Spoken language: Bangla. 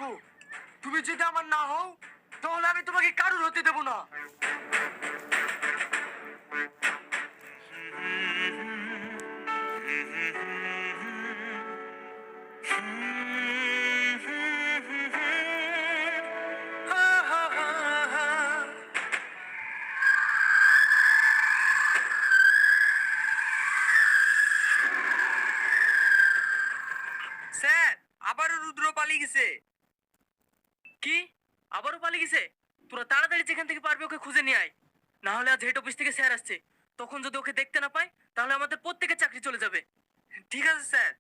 রাখো, তুমি যদি আমার না হও তাহলে আমি তোমাকে কারুর হতে দেবো না। স্যার, আবারও রুদ্র পালিয়ে গেছে। কি? আবারও পালিয়ে গেছে? তোরা তাড়াতাড়ি যেখান থেকে পারবে ওকে খুঁজে নিয়ে আয়, না হলে আজ হেড অফিস থেকে স্যার আসছে, তখন যদি ওকে দেখতে না পায় তাহলে আমাদের প্রত্যেকের চাকরি চলে যাবে। ঠিক আছে স্যার।